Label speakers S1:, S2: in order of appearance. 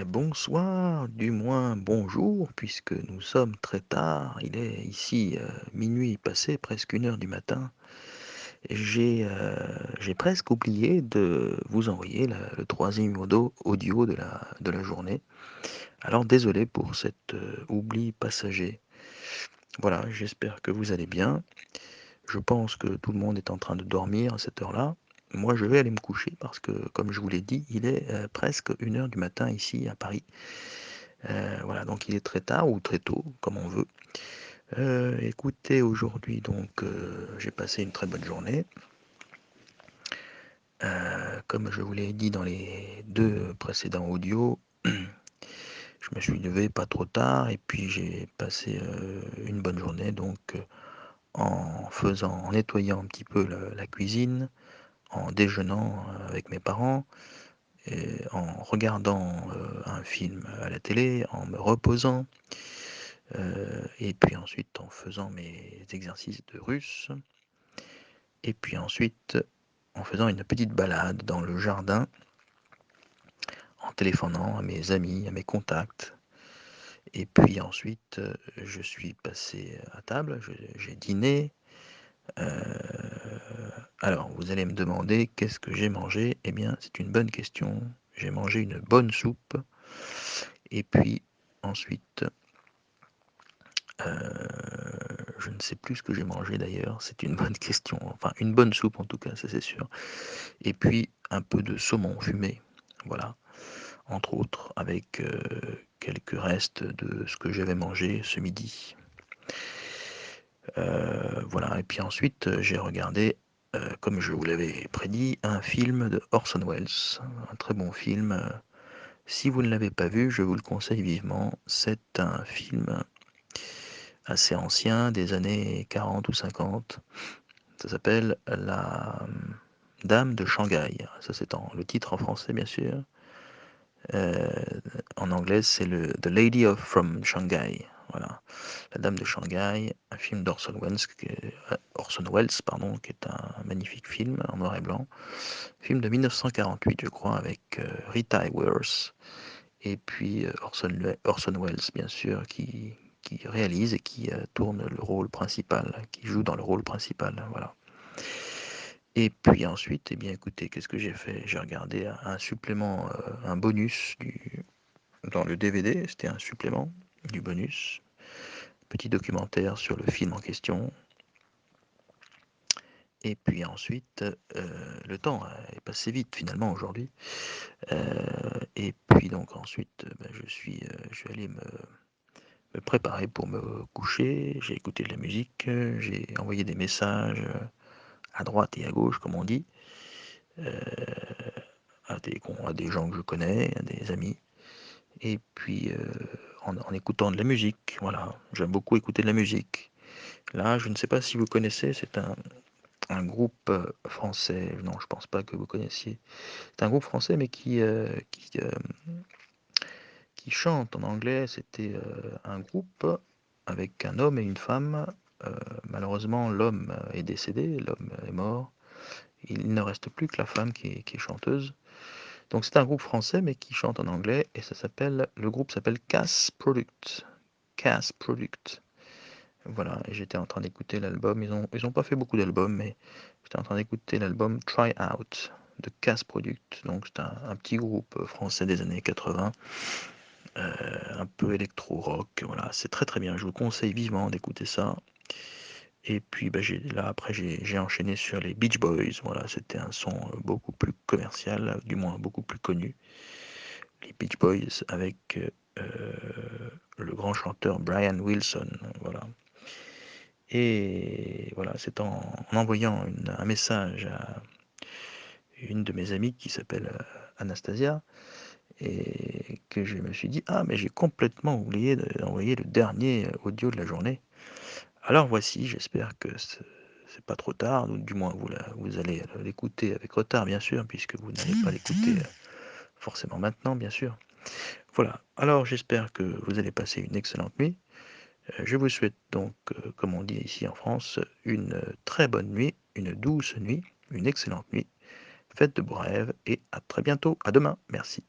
S1: Bonsoir, du moins bonjour, puisque nous sommes très tard. Il est ici minuit passé, presque 1 heure du matin. J'ai presque oublié de vous envoyer le troisième audio de la journée. Alors désolé pour cet oubli passager. Voilà, j'espère que vous allez bien. Je pense que tout le monde est en train de dormir à cette heure-là. Moi, je vais aller me coucher parce que, comme je vous l'ai dit, il est presque 1 heure du matin ici à Paris. Voilà, donc il est très tard ou très tôt, comme on veut. Écoutez, aujourd'hui, donc, j'ai passé une très bonne journée. Comme je vous l'ai dit dans les 2 précédents audios, je me suis levé pas trop tard et puis j'ai passé, une bonne journée donc, en nettoyant un petit peu la cuisine, en déjeunant, avec mes parents et en regardant, un film à la télé, en me reposant. Et puis ensuite en faisant mes exercices de russe et puis ensuite en faisant une petite balade dans le jardin, en téléphonant à mes amis, à mes contacts et puis ensuite, je suis passé à table, j'ai dîné. Heu, alors vous allez me demander qu'est-ce que j'ai mangé? Eh bien, c'est une bonne question. J'ai mangé une bonne soupe et puis ensuite, je ne sais plus ce que j'ai mangé d'ailleurs, c'est une bonne question. Enfin, une bonne soupe en tout cas, ça c'est sûr. Et puis un peu de saumon fumé, voilà, entre autres, avec quelques restes de ce que j'avais mangé ce midi. Voilà, et puis ensuite j'ai regardé, comme je vous l'avais prédit, un film de Orson Welles, un très bon film. Si vous ne l'avez pas vu, je vous le conseille vivement. C'est un film assez ancien, des années 40 ou 50. Ça s'appelle La Dame de Shanghai. Ça, c'est le titre en français, bien sûr. En anglais, c'est The Lady of from Shanghai. Voilà. La Dame de Shanghai, un film Orson Welles, pardon, qui est un magnifique film en noir et blanc. Film de 1948, je crois, avec Rita Hayworth. Et puis Orson Welles, bien sûr, qui réalise et qui tourne le rôle principal, qui joue dans le rôle principal. Voilà. Et puis ensuite, eh bien écoutez, qu'est-ce que j'ai fait? J'ai regardé un supplément, un bonus dans le DVD, c'était un supplément du bonus. Petit documentaire sur le film en question. Et puis ensuite, le temps est passé vite finalement aujourd'hui. Et puis donc ensuite, bah, je suis allé me préparer pour me coucher. J'ai écouté de la musique, j'ai envoyé des messages à droite et à gauche, comme on dit. À des gens que je connais, à des amis, et puis en écoutant de la musique, voilà. J'aime beaucoup écouter de la musique. Là, je ne sais pas si vous connaissez, c'est un groupe français, non, je pense pas que vous connaissiez. C'est un groupe français, mais qui chante en anglais. C'était un groupe avec un homme et une femme. Malheureusement, l'homme est décédé, l'homme est mort. Il ne reste plus que la femme qui est chanteuse. Donc c'est un groupe français mais qui chante en anglais et le groupe s'appelle Cass Product. Cass Product. Voilà, et j'étais en train d'écouter l'album. Ils ont pas fait beaucoup d'albums, mais j'étais en train d'écouter l'album Try Out de Cass Product. Donc c'est un petit groupe français des années 80, un peu électro-rock. Voilà, c'est très très bien. Je vous conseille vivement d'écouter ça. Et puis bah, après j'ai enchaîné sur les Beach Boys. Voilà, c'était un son beaucoup plus commercial, du moins beaucoup plus connu. Les Beach Boys avec le grand chanteur Brian Wilson. Voilà. Et voilà, c'est en envoyant un message à une de mes amies qui s'appelle Anastasia et que je me suis dit, ah mais j'ai complètement oublié d'envoyer le dernier audio de la journée. Alors voici, j'espère que c'est pas trop tard, ou du moins vous allez l'écouter avec retard bien sûr, puisque vous n'allez pas l'écouter forcément maintenant bien sûr. Voilà, alors j'espère que vous allez passer une excellente nuit. Je vous souhaite donc, comme on dit ici en France, une très bonne nuit, une douce nuit, une excellente nuit. Faites de beaux rêves et à très bientôt. À demain. Merci.